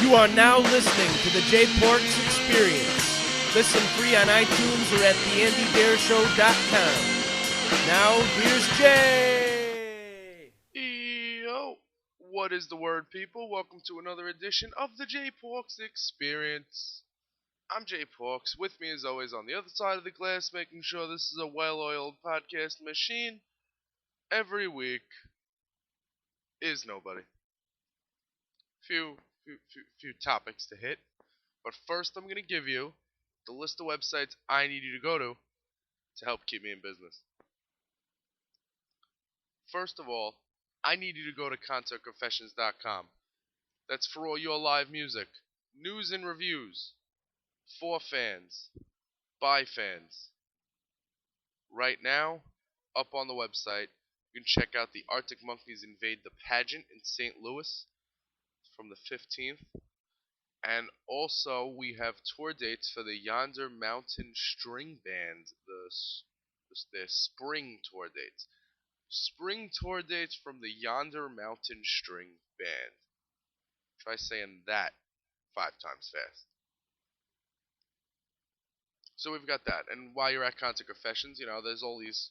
You are now listening to the J Porks Experience. Listen free on iTunes or at theandydareshow.com. Now, here's Jay. Yo, what is the word, people? Welcome to another edition of the J Porks Experience. I'm Jay Porks. With me, as always, on the other side of the glass, making sure this is a well-oiled podcast machine every week, is nobody. Few topics to hit, but first I'm going to give you the list of websites I need you to go to help keep me in business. First of all, I need you to go to concertconfessions.com. That's for all your live music, news and reviews, for fans, by fans. Right now, up on the website, you can check out the Arctic Monkeys Invade the Pageant in St. Louis from the 15th. And also, we have tour dates for the Yonder Mountain String Band, their spring tour dates. Spring tour dates from the Yonder Mountain String Band. Try saying that 5 times fast. So we've got that, and while you're at Concert Confessions, there's all these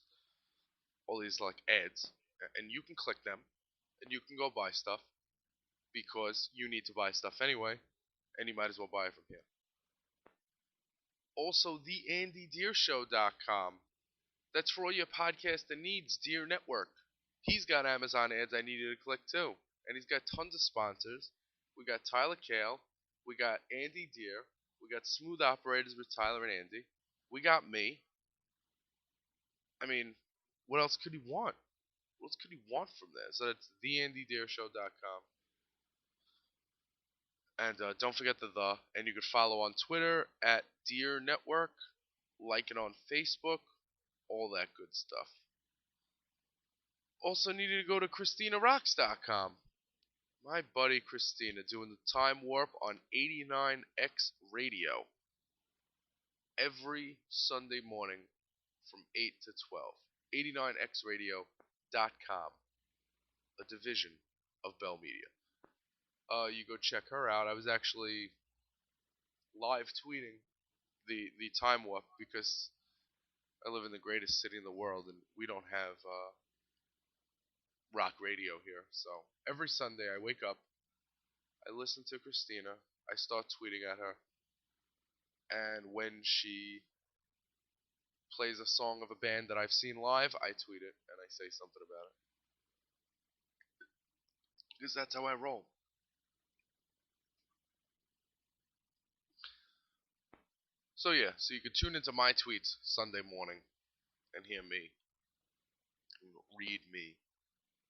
like ads, and you can click them, and you can go buy stuff, because you need to buy stuff anyway, and you might as well buy it from here. Also, theandydareshow.com. That's for all your podcasting needs, Deer Network. He's got Amazon ads I need you to click too, and he's got tons of sponsors. We got Tyler Kale, we got Andy Deer, we got Smooth Operators with Tyler and Andy. We got me. I mean, what else could he want? What else could he want from there? So that's theandydareshow.com. And don't forget the. And you can follow on Twitter at Deer Network, like it on Facebook, all that good stuff. Also need you to go to ChristinaRocks.com. My buddy Christina doing the Time Warp on 89X Radio every Sunday morning from 8 to 12. 89xradio.com, a division of Bell Media. You go check her out. I was actually live tweeting the Time Warp because I live in the greatest city in the world and we don't have rock radio here. So every Sunday I wake up, I listen to Christina, I start tweeting at her, and when she plays a song of a band that I've seen live, I tweet it and I say something about it. Because that's how I roll. So yeah, so you can tune into my tweets Sunday morning and hear me, read me,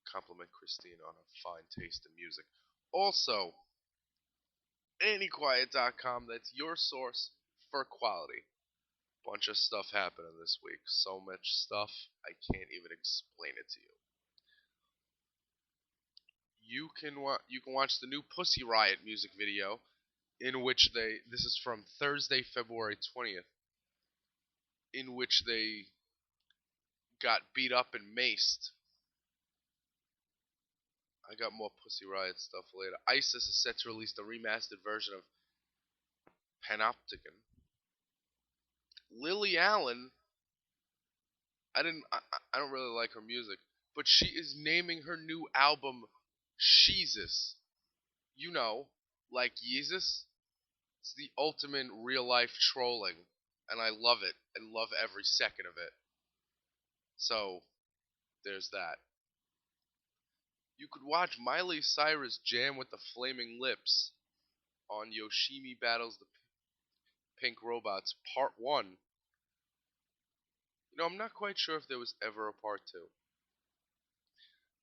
compliment Christine on her fine taste in music. Also, anyquiet.com, that's your source for quality. Bunch of stuff happening this week. So much stuff, I can't even explain it to you. You can watch the new Pussy Riot music video, in which this is from Thursday, February 20th, in which they got beat up and maced. I got more Pussy Riot stuff later. ISIS is set to release the remastered version of Panopticon. Lily Allen, I don't really like her music, but she is naming her new album Sheezus. Like Yeezus. It's the ultimate real life trolling, and I love it, and love every second of it. So, there's that. You could watch Miley Cyrus jam with the Flaming Lips on Yoshimi Battles the Pink Robots Part 1. I'm not quite sure if there was ever a Part 2.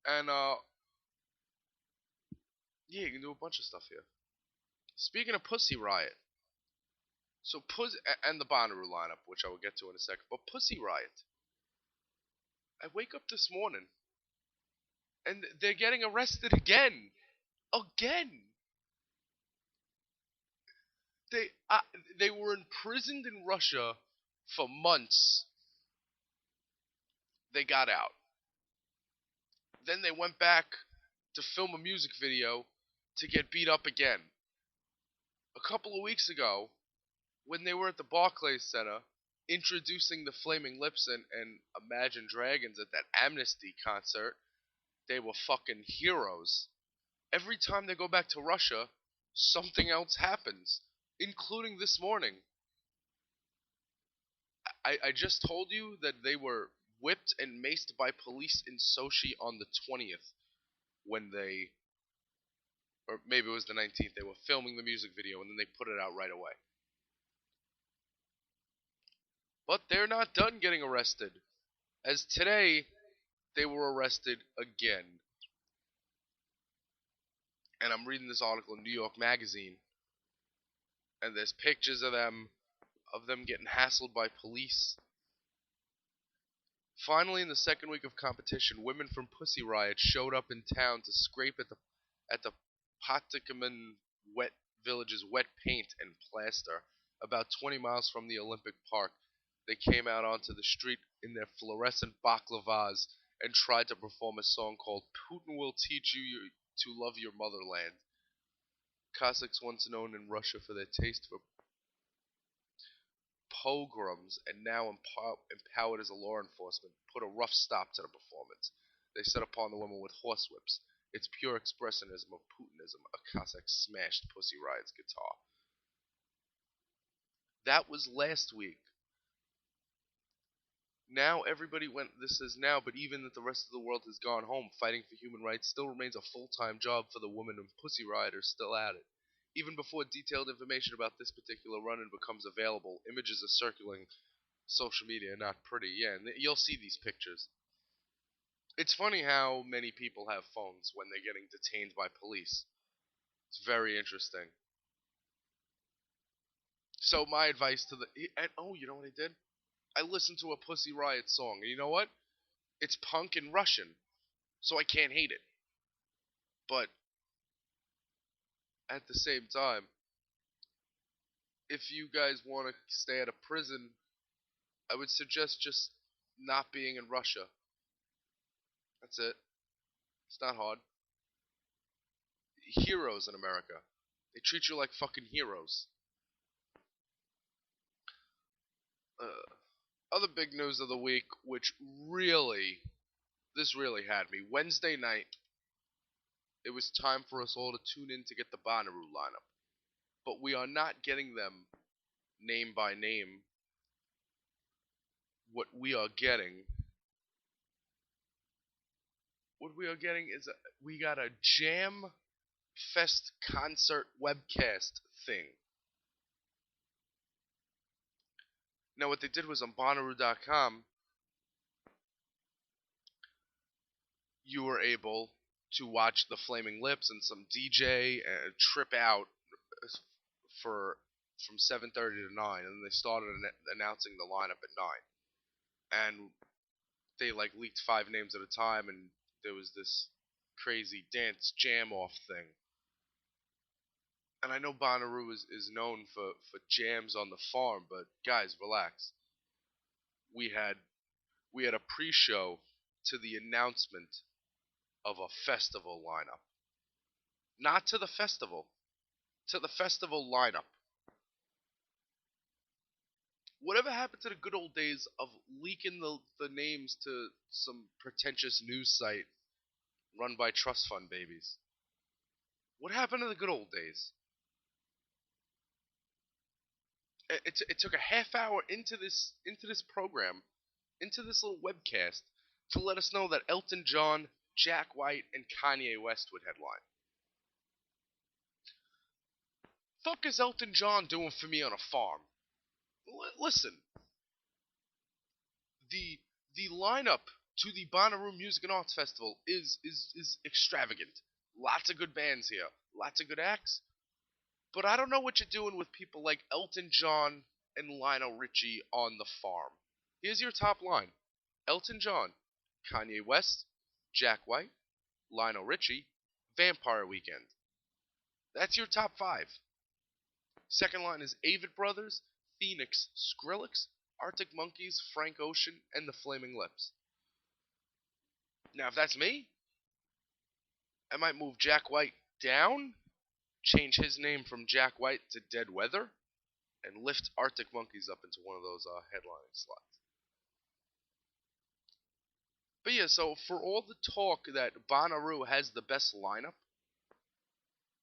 And, yeah, you can do a bunch of stuff here. Speaking of Pussy Riot, and the Bonnaroo lineup, which I will get to in a second, but Pussy Riot, I wake up this morning, and they're getting arrested again. They were imprisoned in Russia for months. They got out. Then they went back to film a music video to get beat up again. a couple of weeks ago, when they were at the Barclays Center introducing the Flaming Lips and Imagine Dragons at that Amnesty concert, they were fucking heroes. Every time they go back to Russia, something else happens, including this morning. I just told you that they were whipped and maced by police in Sochi on the 20th when they, or maybe it was the 19th, they were filming the music video and then they put it out right away. But they're not done getting arrested, as today they were arrested again. And I'm reading this article in New York Magazine, and there's pictures of them getting hassled by police. Finally, in the second week of competition, women from Pussy Riot showed up in town to scrape at the Potikaman wet village's wet paint and plaster, about 20 miles from the Olympic Park. They came out onto the street in their fluorescent baklavas and tried to perform a song called "Putin Will Teach You to Love Your Motherland." Cossacks, once known in Russia for their taste for pogroms and now empowered as a law enforcement, put a rough stop to the performance. They set upon the women with horsewhips. It's pure expressionism of Putinism. A Cossack smashed Pussy Riot's guitar. That was last week. Now everybody went, this is now, but even that the rest of the world has gone home, fighting for human rights still remains a full-time job for the women of Pussy Riot are still at it. Even before detailed information about this particular run-in becomes available, images are circulating social media, not pretty, yeah, and you'll see these pictures. It's funny how many people have phones when they're getting detained by police. It's very interesting. So my advice to the, and oh, you know what I did? I listened to a Pussy Riot song, and you know what? It's punk in Russian, so I can't hate it. But at the same time, if you guys want to stay out of prison, I would suggest just not being in Russia. That's it. It's not hard. Heroes in America. They treat you like fucking heroes. Other big news of the week, which this really had me. Wednesday night, it was time for us all to tune in to get the Bonnaroo lineup. But we are not getting them name by name. What we are getting is we got a Jam Fest concert webcast thing. Now what they did was on Bonnaroo.com, you were able to watch the Flaming Lips and some DJ trip out for from 7:30 to 9, and they started announcing the lineup at 9. And they like leaked 5 names at a time, and there was this crazy dance jam off thing. And I know Bonnaroo is known for jams on the farm, but guys, relax. We had a pre-show to the announcement of a festival lineup. Not to the festival, to the festival lineup. Whatever happened to the good old days of leaking the names to some pretentious news site run by trust fund babies? What happened to the good old days? It took a half hour into this program, into this little webcast, to let us know that Elton John, Jack White, and Kanye West would headline. Fuck is Elton John doing for me on a farm? Listen, the lineup to the Bonnaroo Music and Arts Festival is extravagant. Lots of good bands here, lots of good acts. But I don't know what you're doing with people like Elton John and Lionel Richie on the farm. Here's your top line: Elton John, Kanye West, Jack White, Lionel Richie, Vampire Weekend. That's your top 5. Second line is Avid Brothers, Phoenix, Skrillex, Arctic Monkeys, Frank Ocean, and the Flaming Lips. Now, if that's me, I might move Jack White down change his name from Jack White to Dead Weather, and lift Arctic Monkeys up into one of those headlining slots. But yeah, so for all the talk that Bonnaroo has the best lineup,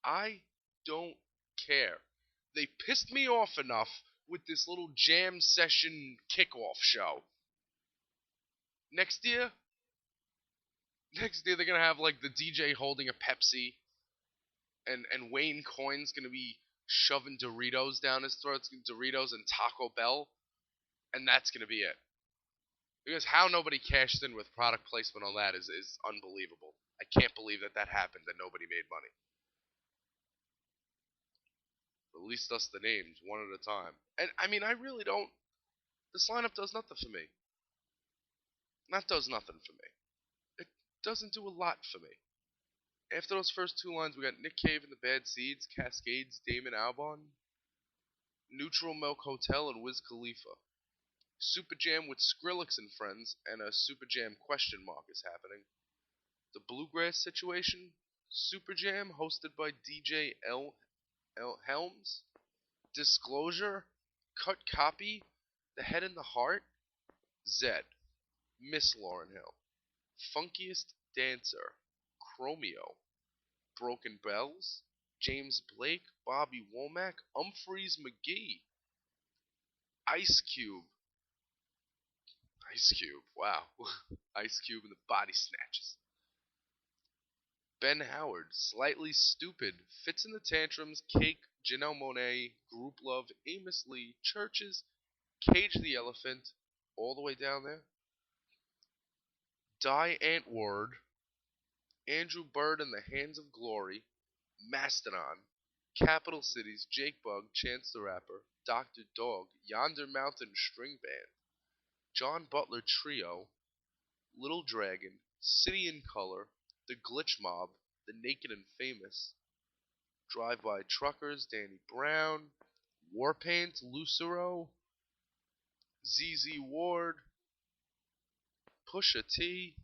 I don't care. They pissed me off enough with this little jam session kickoff show. Next year they're gonna have like the DJ holding a Pepsi, and Wayne Coyne's gonna be shoving Doritos down his throat, Doritos and Taco Bell, and that's gonna be it. Because how nobody cashed in with product placement on that is unbelievable. I can't believe that happened, that nobody made money. Released us the names one at a time. And I mean, I really don't. This lineup does nothing for me. That does nothing for me. It doesn't do a lot for me. After those first two lines, we got Nick Cave and the Bad Seeds, Cascades, Damon Albarn, Neutral Milk Hotel, and Wiz Khalifa. Super Jam with Skrillex and friends, and a Super Jam question mark is happening. The Bluegrass Situation, Super Jam, hosted by DJ L. Helms. Disclosure, Cut Copy, The Head and the Heart, Zed, Miss Lauryn Hill, Funkiest Dancer, Chromeo, Broken Bells, James Blake, Bobby Womack, Humphreys McGee, Ice Cube, wow, Ice Cube and the Body Snatchers, Ben Howard, Slightly Stupid, Fits in the Tantrums, Cake, Janelle Monáe, Group Love, Amos Lee, Churches, Cage the Elephant, all the way down there, Die Antwoord, Andrew Bird and the Hands of Glory, Mastodon, Capital Cities, Jake Bug, Chance the Rapper, Dr. Dog, Yonder Mountain String Band, John Butler Trio, Little Dragon, City in Color, The Glitch Mob, The Naked and Famous, Drive-By Truckers, Danny Brown, Warpaint, Lucero, ZZ Ward, Pusha T,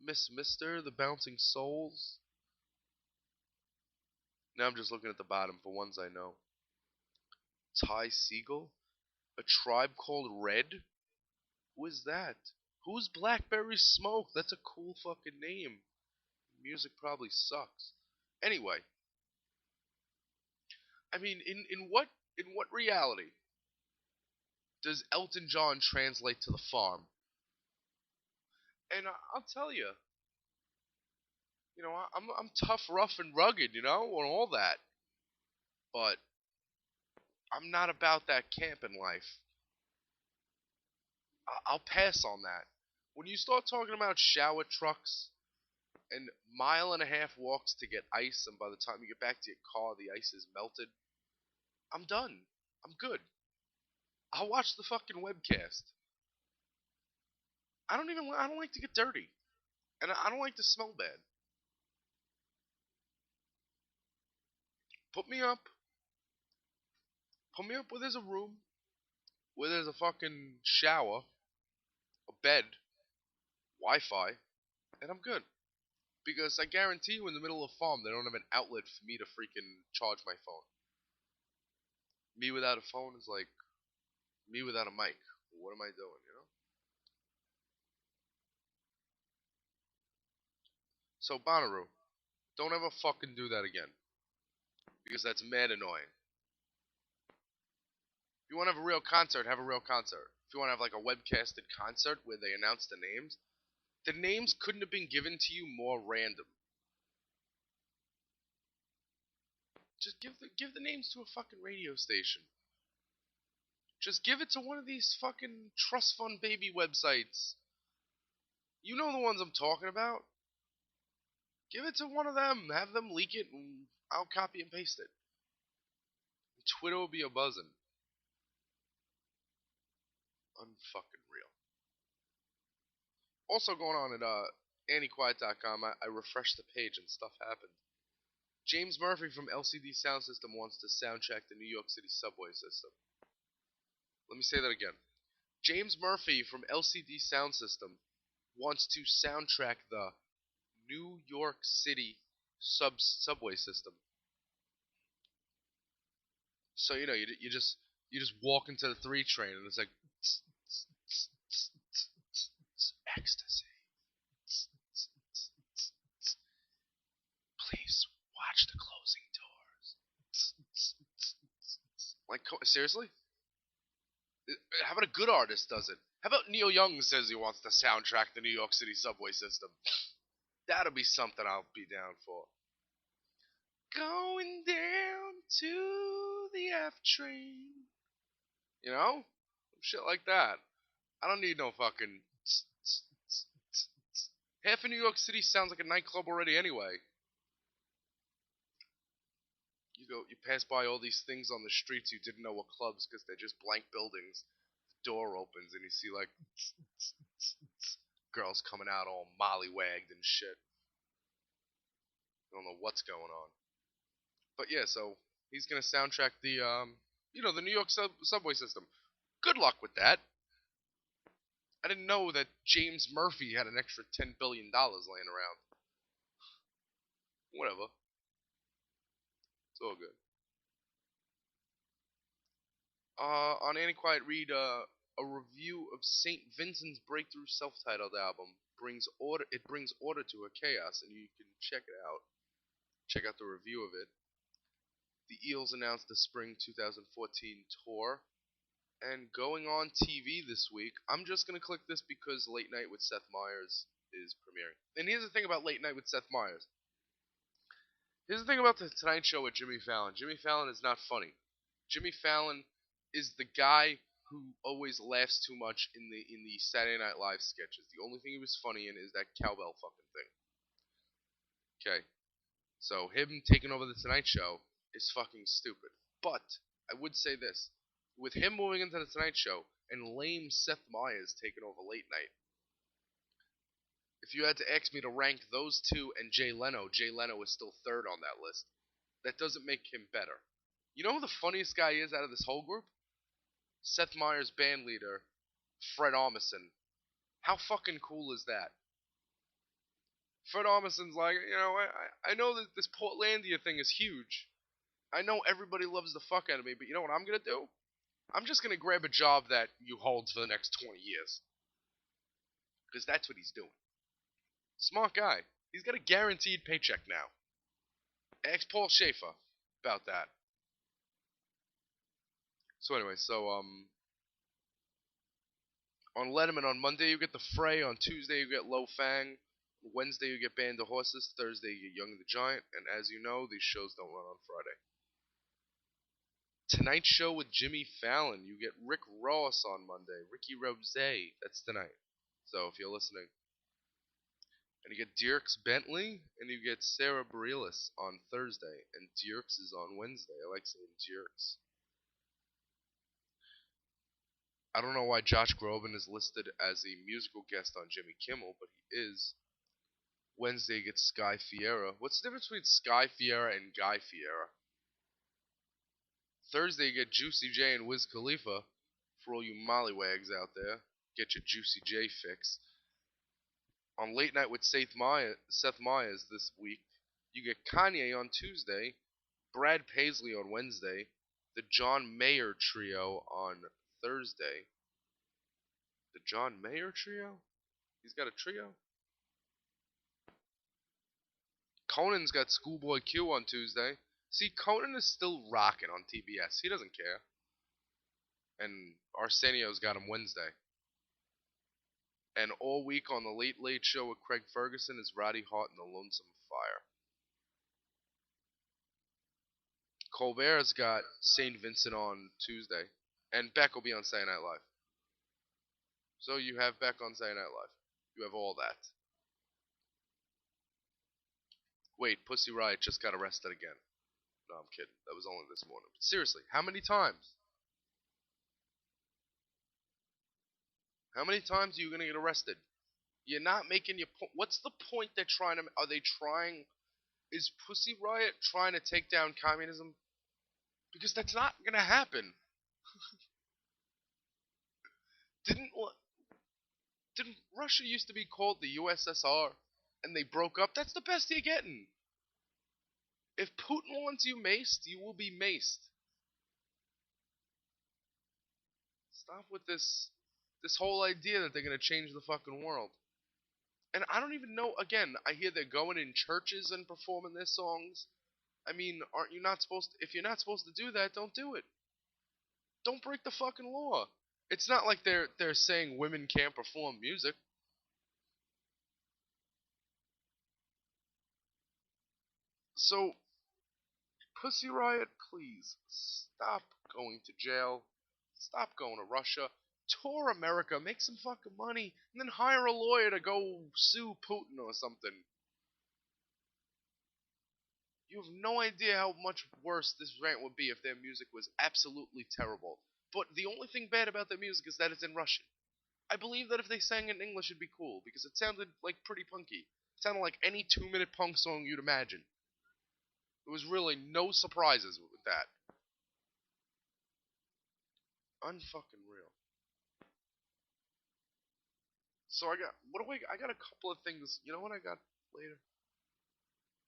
Miss Mister, The Bouncing Souls. Now I'm just looking at the bottom for ones I know. Ty Segall, A Tribe Called Red. Who is that? Who's Blackberry Smoke? That's a cool fucking name. Music probably sucks. Anyway, I mean, in what reality does Elton John translate to the farm? And I'll tell you, I'm tough, rough, and rugged, and all that. But I'm not about that camping life. I'll pass on that. When you start talking about shower trucks and mile-and-a-half walks to get ice, and by the time you get back to your car, the ice is melted, I'm done. I'm good. I'll watch the fucking webcast. I don't like to get dirty. And I don't like to smell bad. Put me up where there's a room, where there's a fucking shower, a bed, Wi-Fi, and I'm good. Because I guarantee you in the middle of a farm, they don't have an outlet for me to freaking charge my phone. Me without a phone is like me without a mic. What am I doing, So, Bonnaroo, don't ever fucking do that again. Because that's mad annoying. If you want to have a real concert, have a real concert. If you want to have like a webcasted concert where they announce the names couldn't have been given to you more random. Just give the names to a fucking radio station. Just give it to one of these fucking trust fund baby websites. You know the ones I'm talking about. Give it to one of them. Have them leak it, and I'll copy and paste it. Twitter will be a buzzing. Unfucking real. Also going on at AnnieQuiet.com, I refreshed the page and stuff happened. James Murphy from LCD Sound System wants to soundtrack the New York City subway system. Let me say that again. James Murphy from LCD Sound System wants to soundtrack the New York City subway system. So you just walk into the 3 train and it's like ecstasy. Please watch the closing doors. Like seriously? How about a good artist does it? How about Neil Young says he wants to soundtrack the New York City subway system? That'll be something I'll be down for. Going down to the F train. You know? Shit like that. I don't need no fucking. Half of New York City sounds like a nightclub already anyway. You pass by all these things on the streets you didn't know were clubs because they're just blank buildings. The door opens and you see like girls coming out all mollywagged and shit. I don't know what's going on. But yeah, so he's gonna soundtrack the New York subway system. Good luck with that. I didn't know that James Murphy had an extra $10 billion laying around. Whatever. It's all good. On Annie Quiet Read, a review of St. Vincent's breakthrough self-titled album brings order to her chaos, and you can check it out. Check out the review of it. The Eels announced the spring 2014 tour, and going on TV this week. I'm just gonna click this because Late Night with Seth Meyers is premiering. And here's the thing about Late Night with Seth Meyers. Here's the thing about the Tonight Show with Jimmy Fallon. Jimmy Fallon is not funny. Jimmy Fallon is the guy who always laughs too much in the Saturday Night Live sketches. The only thing he was funny in is that cowbell fucking thing. Okay. So him taking over the Tonight Show is fucking stupid. But I would say this. With him moving into the Tonight Show and lame Seth Meyers taking over Late Night, if you had to ask me to rank those two and Jay Leno is still third on that list. That doesn't make him better. You know who the funniest guy is out of this whole group? Seth Meyers' band leader, Fred Armisen. How fucking cool is that? Fred Armisen's like, I know that this Portlandia thing is huge. I know everybody loves the fuck out of me, but you know what I'm gonna do? I'm just gonna grab a job that you hold for the next 20 years. Because that's what he's doing. Smart guy. He's got a guaranteed paycheck now. Ask Paul Schaefer about that. So anyway, on Letterman on Monday you get The Fray, on Tuesday you get Lo Fang, Wednesday you get Band of Horses, Thursday you get Young the Giant, and as you know, these shows don't run on Friday. Tonight Show with Jimmy Fallon, you get Rick Ross on Monday, Ricky Rose, that's tonight. So if you're listening. And you get Dierks Bentley, and you get Sarah Bareilles on Thursday, and Dierks is on Wednesday. I like saying Dierks. I don't know why Josh Groban is listed as a musical guest on Jimmy Kimmel, but he is. Wednesday you get Sky Fiera. What's the difference between Sky Fiera and Guy Fiera? Thursday you get Juicy J and Wiz Khalifa. For all you mollywags out there, get your Juicy J fix. On Late Night with Seth Meyers this week, you get Kanye on Tuesday, Brad Paisley on Wednesday, the John Mayer Trio on Thursday. The John Mayer Trio? He's got a trio? Conan's got Schoolboy Q on Tuesday. See, Conan is still rocking on TBS. He doesn't care. And Arsenio's got him Wednesday. And all week on the Late Late Show with Craig Ferguson is Roddy Hart and the Lonesome Fire. Colbert's got St. Vincent on Tuesday. And Beck will be on Saturday Night Live. So you have Beck on Saturday Night Live. You have all that. Wait, Pussy Riot just got arrested again. No, I'm kidding. That was only this morning. But seriously, how many times? How many times are you going to get arrested? You're not making your point. What's the point they're trying to... Are they trying... Is Pussy Riot trying to take down communism? Because that's not going to happen. Didn't Russia used to be called the USSR and they broke up? That's the best you're getting. If Putin wants you maced, you will be maced. Stop with this whole idea that they're gonna change the fucking world. And I don't even know. Again, I hear they're going in churches and performing their songs. I mean, aren't you not supposed to, if you're not supposed to do that, don't do it. Don't break the fucking law. It's not like they're saying women can't perform music. So, Pussy Riot, please stop going to jail. Stop going to Russia. Tour America, make some fucking money, and then hire a lawyer to go sue Putin or something. You have no idea how much worse this rant would be if their music was absolutely terrible. But the only thing bad about their music is that it's in Russian. I believe that if they sang in English, it'd be cool, because it sounded like pretty punky. It sounded like any 2-minute punk song you'd imagine. There was really no surprises with that. Unfucking real. So I got a couple of things. You know what I got later?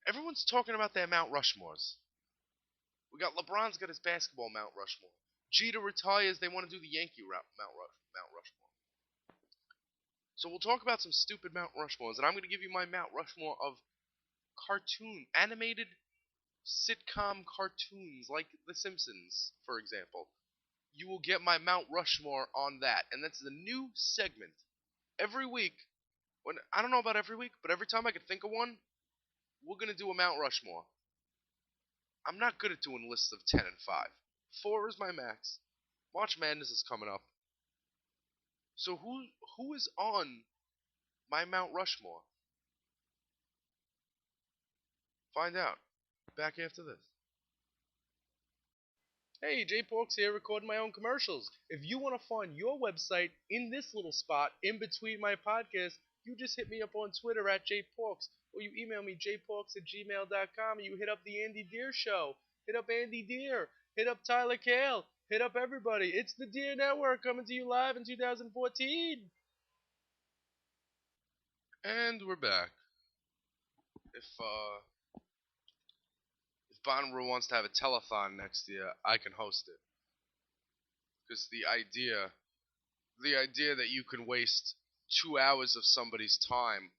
Everyone's talking about their Mount Rushmores. We got LeBron's got his basketball Mount Rushmore. Jeter retires, they want to do the Yankee Mount Rushmore. So we'll talk about some stupid Mount Rushmores, and I'm going to give you my Mount Rushmore of animated sitcom cartoons like The Simpsons, for example. You will get my Mount Rushmore on that, and that's the new segment. Every week, when I don't know about every week, but every time I can think of one, we're going to do a Mount Rushmore. I'm not good at doing lists of 10 and 5. 4 is my max. March Madness is coming up. So who is on my Mount Rushmore? Find out. Back after this. Hey, Jay Porks here, recording my own commercials. If you want to find your website in this little spot in between my podcasts, you just hit me up on Twitter at jporks, or you email me jporks@gmail.com, and you hit up the Andy Deer Show. Hit up Andy Deer. Hit up Tyler Kale. Hit up everybody. It's the Deer Network coming to you live in 2014. And we're back. If Bonnaroo wants to have a telethon next year, I can host it. Because the idea that you can waste 2 hours of somebody's time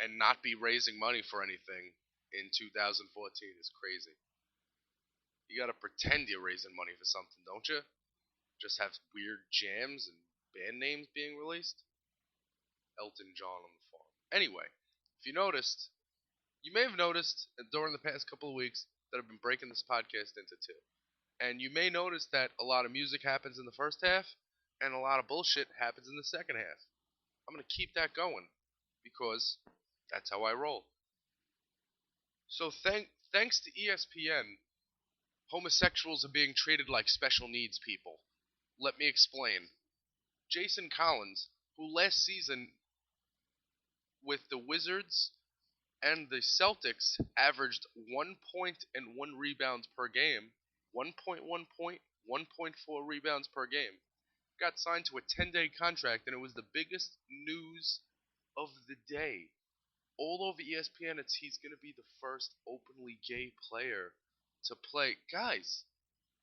and not be raising money for anything in 2014 is crazy. You gotta pretend you're raising money for something, don't you? Just have weird jams and band names being released. Elton John on the farm. Anyway, if you may have noticed during the past couple of weeks that I've been breaking this podcast into 2. And you may notice that a lot of music happens in the first half, and a lot of bullshit happens in the second half. I'm going to keep that going, because that's how I roll. So thanks to ESPN, homosexuals are being treated like special needs people. Let me explain. Jason Collins, who last season with the Wizards and the Celtics averaged 1 point and 1 rebounds per game, 1.1 point, 1.4 rebounds per game, got signed to a 10-day contract, and it was the biggest news of the day. All over ESPN, he's going to be the first openly gay player to play. Guys,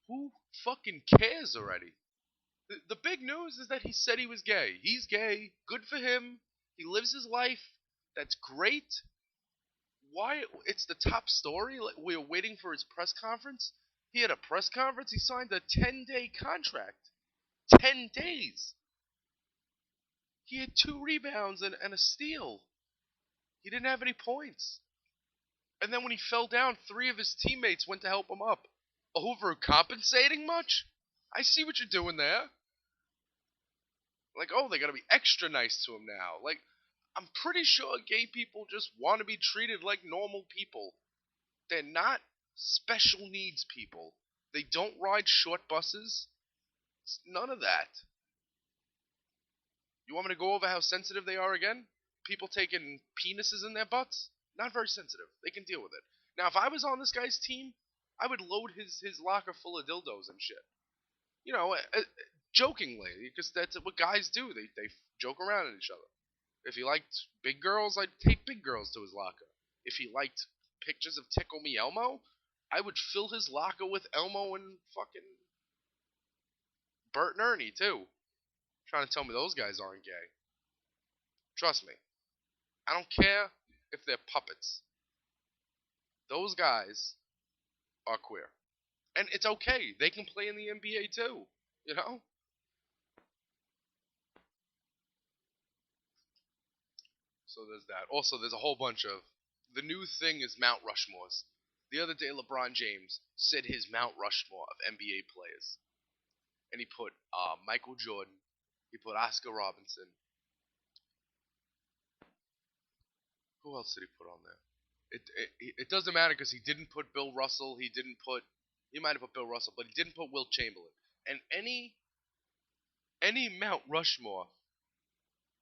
who fucking cares already? The big news is that he said he was gay. He's gay. Good for him. He lives his life. That's great. Why? It's the top story. Like, we're waiting for his press conference. He had a press conference. He signed a 10-day contract. 10 days. He had 2 rebounds and a steal. He didn't have any points. And then when he fell down, 3 of his teammates went to help him up. Overcompensating much? I see what you're doing there. Like, oh, they gotta be extra nice to him now. Like, I'm pretty sure gay people just want to be treated like normal people. They're not special needs people. They don't ride short buses. It's none of that. You want me to go over how sensitive they are again? People taking penises in their butts? Not very sensitive. They can deal with it. Now, if I was on this guy's team, I would load his locker full of dildos and shit. You know, jokingly, because that's what guys do. They joke around at each other. If he liked big girls, I'd take big girls to his locker. If he liked pictures of Tickle Me Elmo, I would fill his locker with Elmo and fucking Bert and Ernie, too. Trying to tell me those guys aren't gay. Trust me. I don't care if they're puppets. Those guys are queer. And it's okay. They can play in the NBA too. You know? So there's that. Also, there's a whole bunch of... The new thing is Mount Rushmores. The other day, LeBron James said his Mount Rushmore of NBA players. And he put Michael Jordan. He put Oscar Robinson. Who else did he put on there? It doesn't matter because he didn't put Bill Russell. He might have put Bill Russell, but he didn't put Wilt Chamberlain. And any Mount Rushmore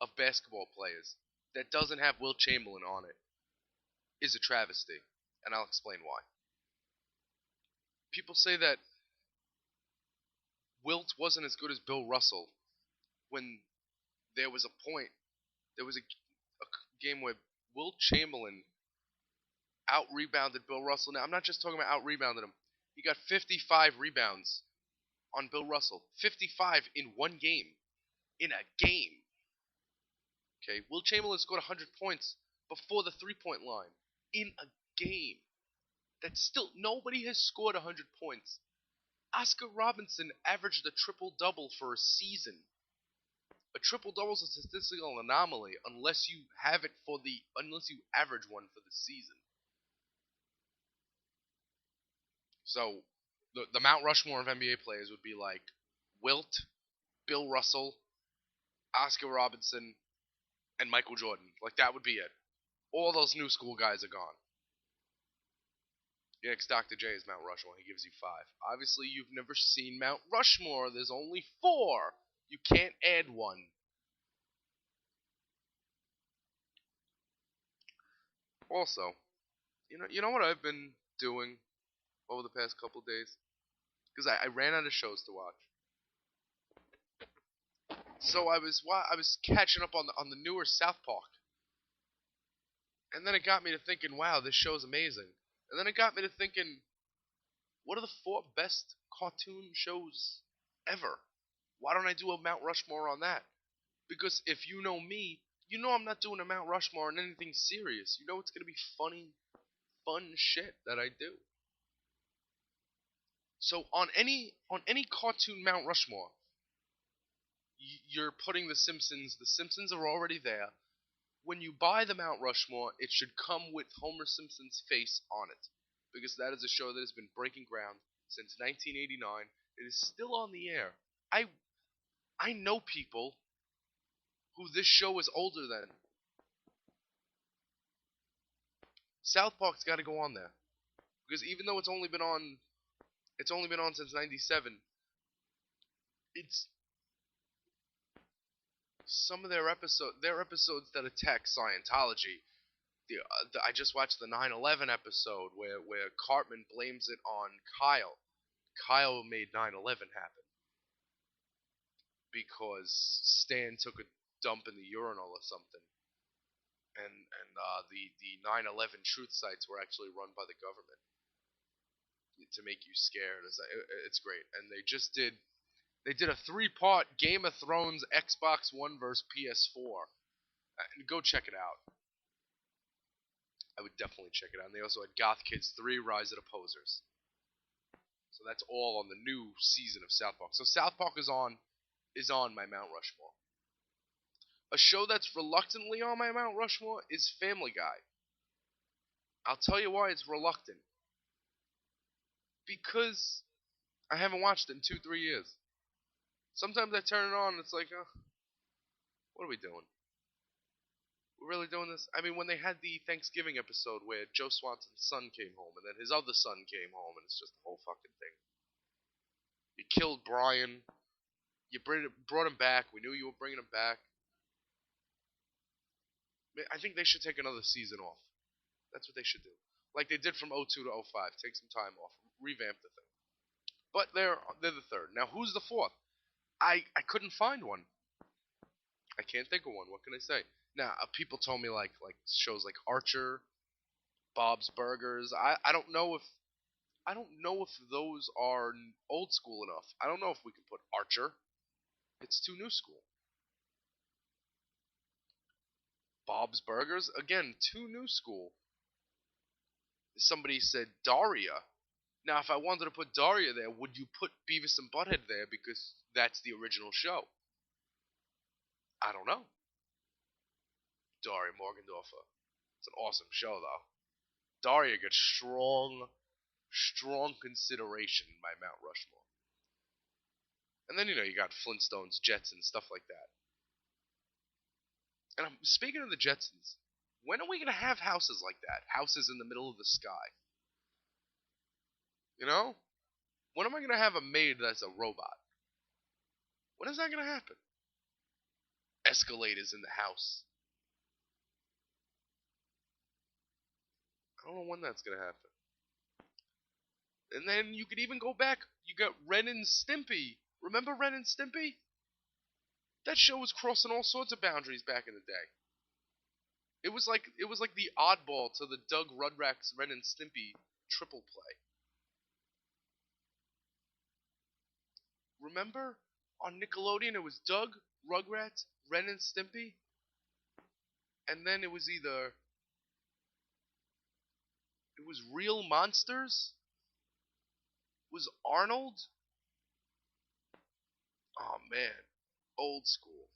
of basketball players that doesn't have Wilt Chamberlain on it is a travesty, and I'll explain why. People say that Wilt wasn't as good as Bill Russell when there was a game where Wilt Chamberlain out-rebounded Bill Russell. Now, I'm not just talking about out-rebounded him. He got 55 rebounds on Bill Russell. 55 in one game. In a game. Okay, Wilt Chamberlain scored 100 points before the three-point line. In a game. That's still, nobody has scored 100 points. Oscar Robinson averaged a triple-double for a season. A triple-double is a statistical anomaly unless you average one for the season. So, the Mount Rushmore of NBA players would be like Wilt, Bill Russell, Oscar Robinson, and Michael Jordan. Like, that would be it. All those new school guys are gone. The next Dr. J is Mount Rushmore. He gives you 5. Obviously, you've never seen Mount Rushmore. There's only 4. You can't add one. Also, you know what I've been doing over the past couple of days? Because I ran out of shows to watch. So I was catching up on the newer South Park. And then it got me to thinking, wow, this show's amazing. And then it got me to thinking, what are the 4 best cartoon shows ever? Why don't I do a Mount Rushmore on that? Because if you know me, you know I'm not doing a Mount Rushmore on anything serious. You know it's going to be funny, fun shit that I do. So on any cartoon Mount Rushmore, you're putting The Simpsons. The Simpsons are already there. When you buy the Mount Rushmore, it should come with Homer Simpson's face on it. Because that is a show that has been breaking ground since 1989. It is still on the air. I know people who this show is older than. South Park's got to go on there. Because even though it's only been on since 97, it's some of their episodes that attack Scientology. I just watched the 9/11 episode where Cartman blames it on Kyle. Kyle made 9/11 happen because Stan took a dump in the urinal or something, and the 9/11 truth sites were actually run by the government to make you scared. It's great, and they did a 3-part Game of Thrones Xbox One versus PS4. Go check it out. I would definitely check it out. And they also had Goth Kids 3 Rise of the Posers. So that's all on the new season of South Park. So South Park is on my Mount Rushmore. A show that's reluctantly on my Mount Rushmore is Family Guy. I'll tell you why it's reluctant. Because I haven't watched it in 2-3 years. Sometimes I turn it on and it's like, oh, what are we doing? We're really doing this? I mean, when they had the Thanksgiving episode where Joe Swanson's son came home and then his other son came home and it's just the whole fucking thing. You killed Brian. You brought him back. We knew you were bringing him back. I think they should take another season off. That's what they should do. Like they did from 02 to 05. Take some time off. Revamp the thing. But they're the 3rd. Now, who's the 4th? I couldn't find one. I can't think of one. What can I say? Now, people told me like shows like Archer, Bob's Burgers. I don't know if those are old school enough. I don't know if we can put Archer. It's too new school. Bob's Burgers, again, too new school. Somebody said Daria. Now, if I wanted to put Daria there, would you put Beavis and Butthead there because that's the original show? I don't know. Daria Morgendorfer. It's an awesome show, though. Daria gets strong consideration in my Mount Rushmore. And then, you got Flintstones, Jetsons, stuff like that. And speaking of the Jetsons, when are we going to have houses like that? Houses in the middle of the sky. You know? When am I going to have a maid that's a robot? When is that going to happen? Escalators in the house. I don't know when that's going to happen. And then you could even go back. You got Ren and Stimpy. Remember Ren and Stimpy? That show was crossing all sorts of boundaries back in the day. It was like the oddball to the Doug Rudrax Ren and Stimpy triple play. Remember? On Nickelodeon, it was Doug, Rugrats, Ren and Stimpy. And then it was Real Monsters? Was Arnold? Oh man, old school.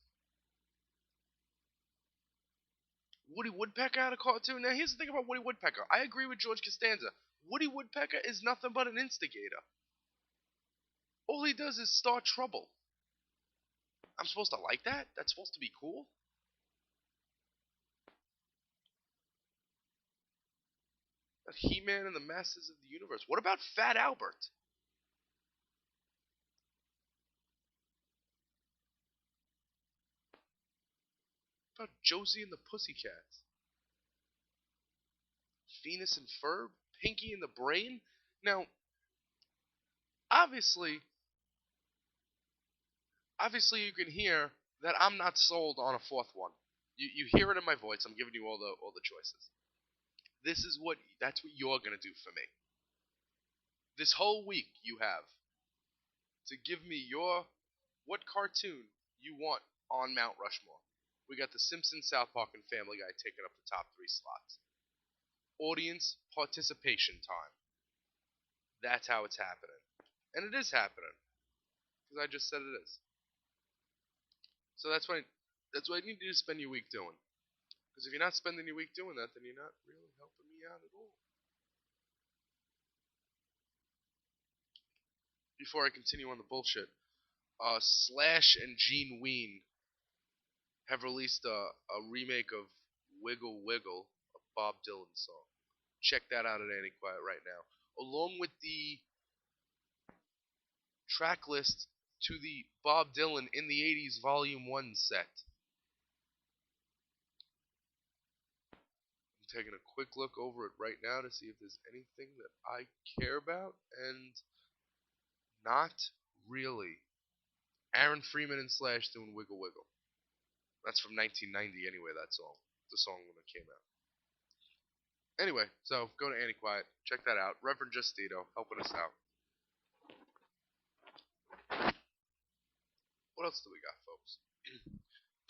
Woody Woodpecker had a cartoon. Now here's the thing about Woody Woodpecker. I agree with George Costanza. Woody Woodpecker is nothing but an instigator. All he does is start trouble. I'm supposed to like that? That's supposed to be cool? That He-Man and the Masters of the Universe. What about Fat Albert? What about Josie and the Pussycats? Phineas and Ferb? Pinky and the Brain? Now, obviously you can hear that I'm not sold on a fourth one. You hear it in my voice. I'm giving you all the choices. That's what you're gonna do for me. This whole week you have to give me what cartoon you want on Mount Rushmore. We got The Simpsons, South Park, and Family Guy taking up the top 3 slots. Audience participation time. That's how it's happening. And it is happening. Because I just said it is. So that's what I need you to spend your week doing. Because if you're not spending your week doing that, then you're not really helping me out at all. Before I continue on the bullshit, Slash and Gene Ween have released a remake of Wiggle Wiggle, a Bob Dylan song. Check that out at Annie Quiet right now. Along with the track list to the Bob Dylan in the 80s Volume 1 set. I'm taking a quick look over it right now to see if there's anything that I care about, and not really. Aaron Freeman and Slash doing Wiggle Wiggle. That's from 1990 anyway, that song. The song when it came out. Anyway, so go to Annie Quiet. Check that out. Reverend Justino helping us out. What else do we got, folks?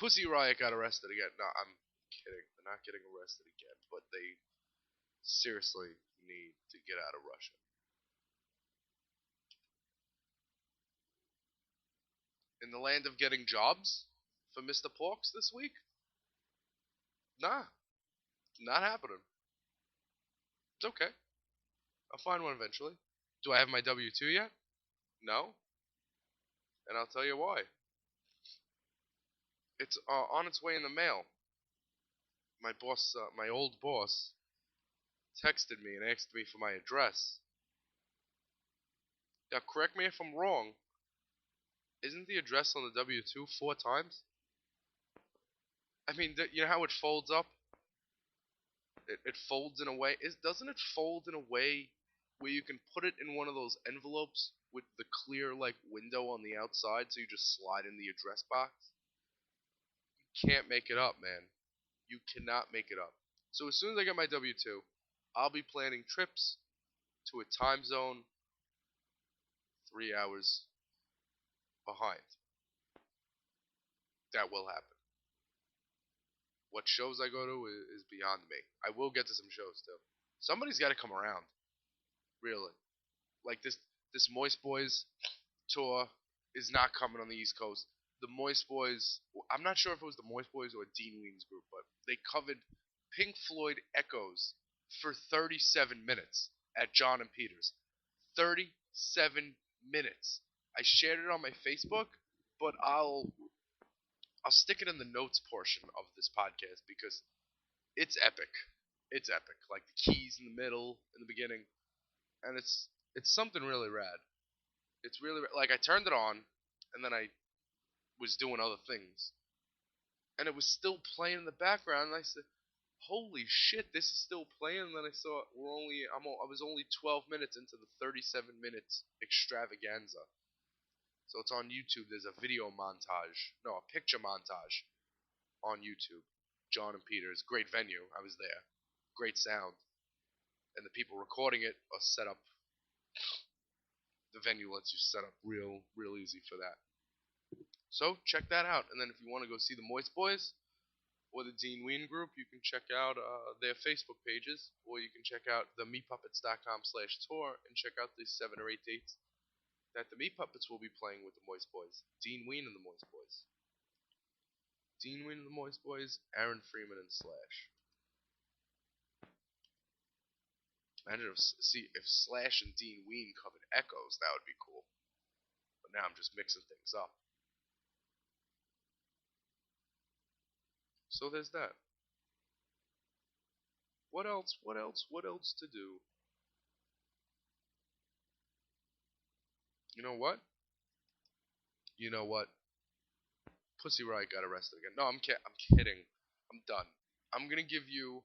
Pussy Riot got arrested again. No, I'm kidding. They're not getting arrested again, but they seriously need to get out of Russia. In the land of getting jobs for Mr. Porks this week? Nah, not happening. It's okay. I'll find one eventually. Do I have my W-2 yet? No. And I'll tell you why. It's on its way in the mail. My boss, my old boss, texted me and asked me for my address. Now, correct me if I'm wrong. Isn't the address on the W-2 4 times? I mean, you know how it folds up? It folds in a way. Doesn't it fold in a way where you can put it in one of those envelopes with the clear, like, window on the outside, so you just slide in the address box? You can't make it up, man. You cannot make it up. So as soon as I get my W-2, I'll be planning trips to a time zone 3 hours behind. That will happen. What shows I go to is beyond me. I will get to some shows too. Somebody's got to come around, really. Like this Moist Boys tour is not coming on the East Coast. The Moist Boys, I'm not sure if it was the Moist Boys or Dean Ween's group, but they covered Pink Floyd Echoes for 37 minutes at John and Peters. 37 minutes. I shared it on my Facebook, but I'll stick it in the notes portion of this podcast because it's epic. It's epic. Like the keys in the middle, in the beginning, and it's something really rad. It's really like I turned it on, and then I was doing other things, and it was still playing in the background. And I said, "Holy shit, this is still playing!" And then I saw I was only 12 minutes into the 37 minutes extravaganza. So it's on YouTube. There's a video montage, no, a picture montage on YouTube. John and Peters, great venue. I was there, great sound, and the people recording it are set up. The venue lets you set up real easy for that. So check that out. And then if you want to go see the Moist Boys or the Dean Ween group, you can check out their Facebook pages, or you can check out the meatpuppets.com/tour and check out the 7 or 8 dates that the Meat Puppets will be playing with the Moist Boys. Dean Ween and the Moist Boys. Dean Ween and the Moist Boys, Aaron Freeman and Slash. Imagine if Slash and Dean Ween covered Echoes, that would be cool. But now I'm just mixing things up. So there's that. What else? What else to do? You know what? You know what? Pussy Riot got arrested again. No, I'm kidding. I'm done. I'm gonna give you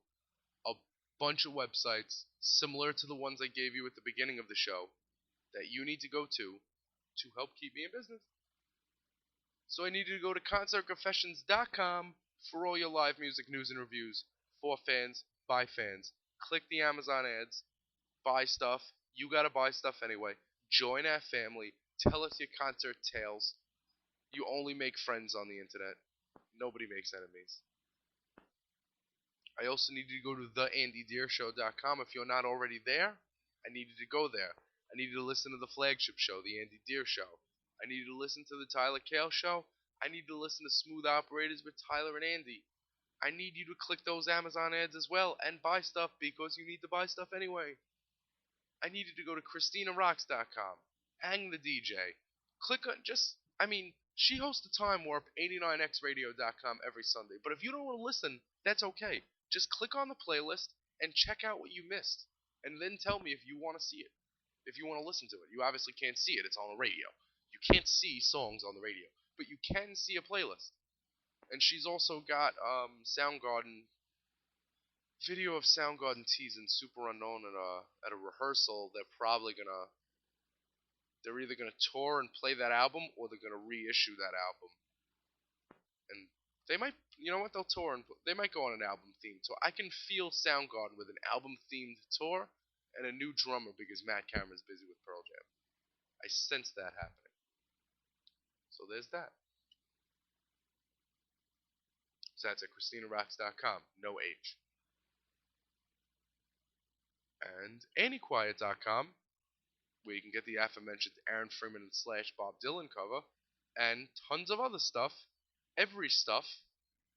a bunch of websites similar to the ones I gave you at the beginning of the show that you need to go to help keep me in business. So I need you to go to concertconfessions.com for all your live music news and reviews for fans, by fans. Click the Amazon ads, buy stuff. You gotta buy stuff anyway. Join our family. Tell us your concert tales. You only make friends on the internet. Nobody makes enemies. I also need you to go to theandydeershow.com. If you're not already there, I need you to go there. I need you to listen to the flagship show, The Andy Deer Show. I need you to listen to the Tyler Kale Show. I need you to listen to Smooth Operators with Tyler and Andy. I need you to click those Amazon ads as well and buy stuff because you need to buy stuff anyway. I need you to go to ChristinaRocks.com. Hang the DJ. Click on she hosts the Time Warp 89xradio.com every Sunday. But if you don't want to listen, that's okay. Just click on the playlist and check out what you missed. And then tell me if you want to see it. If you want to listen to it. You obviously can't see it. It's on the radio. You can't see songs on the radio. But you can see a playlist. And she's also got Soundgarden video of Soundgarden teasing Super Unknown at a rehearsal. They're either gonna tour and play that album, or they're gonna reissue that album. And they might, you know what? They'll tour and they might go on an album theme tour. I can feel Soundgarden with an album themed tour and a new drummer because Matt Cameron's busy with Pearl Jam. I sense that happening. So there's that. So that's at ChristinaRocks.com. No H. And AnnieQuiet.com, where you can get the aforementioned Aaron Freeman and Slash Bob Dylan cover, and tons of other stuff. Every stuff.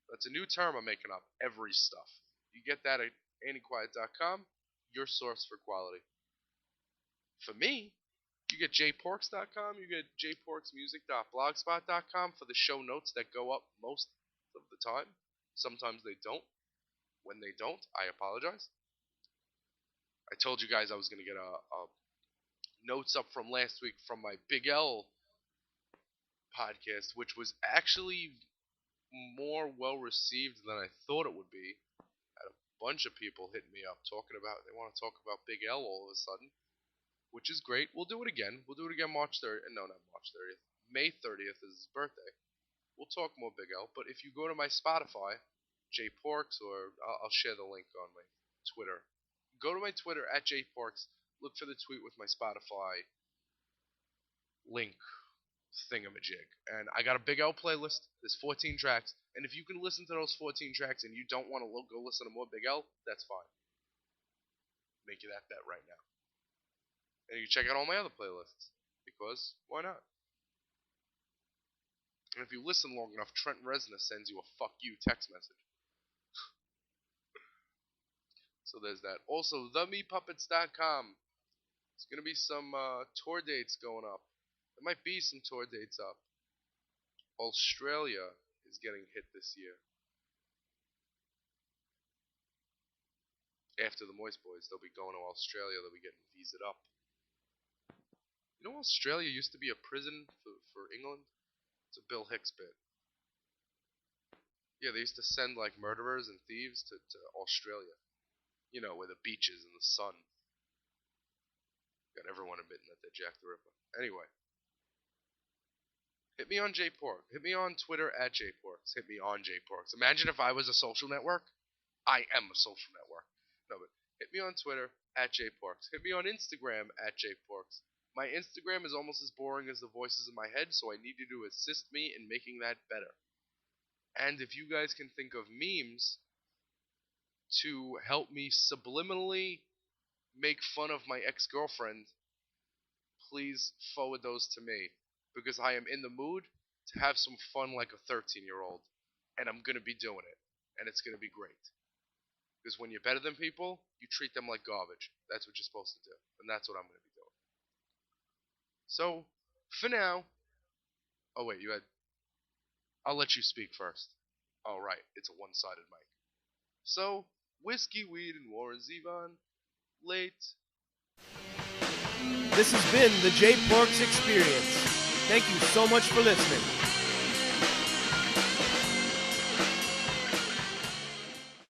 That's a new term I'm making up. Every stuff. You get that at AnnieQuiet.com, your source for quality. For me, you get jporks.com, you get jporksmusic.blogspot.com for the show notes that go up most of the time. Sometimes they don't. When they don't, I apologize. I told you guys I was going to get a notes up from last week from my Big L podcast, which was actually more well received than I thought it would be. I had a bunch of people hitting me up they want to talk about Big L all of a sudden, which is great. We'll do it again. We'll do it again March 30th. No, not March 30th. May 30th is his birthday. We'll talk more Big L. But if you go to my Spotify, J Porks, or I'll share the link on my Twitter. Go to my Twitter at J Porks. Look for the tweet with my Spotify link thingamajig. And I got a Big L playlist. There's 14 tracks. And if you can listen to those 14 tracks and you don't want to go listen to more Big L, that's fine. Make you that bet right now. And you can check out all my other playlists. Because, why not? And if you listen long enough, Trent Reznor sends you a fuck you text message. So there's that. Also, themepuppets.com. There's going to be some tour dates going up. There might be some tour dates up. Australia is getting hit this year. After the Moist Boys, they'll be going to Australia. They'll be getting visaed up. You know Australia used to be a prison for England? It's a Bill Hicks bit. Yeah, they used to send like murderers and thieves to Australia. You know, where the beaches and the sun. Got everyone admitting that they're Jack the Ripper. Anyway. Hit me on JPork. Hit me on Twitter at JPorks. Hit me on JPorks. Imagine if I was a social network. I am a social network. No, but hit me on Twitter at JPorks. Hit me on Instagram at JPorks. My Instagram is almost as boring as the voices in my head, so I need you to assist me in making that better. And if you guys can think of memes to help me subliminally make fun of my ex-girlfriend, please forward those to me. Because I am in the mood to have some fun like a 13-year-old. And I'm going to be doing it. And it's going to be great. Because when you're better than people, you treat them like garbage. That's what you're supposed to do. And that's what I'm going to be doing. So, for now... Oh, wait, you had... I'll let you speak first. Oh, right. It's a one-sided mic. So, whiskey, weed, and Warren Zevon. Late. This has been the J Porks Experience. Thank you so much for listening.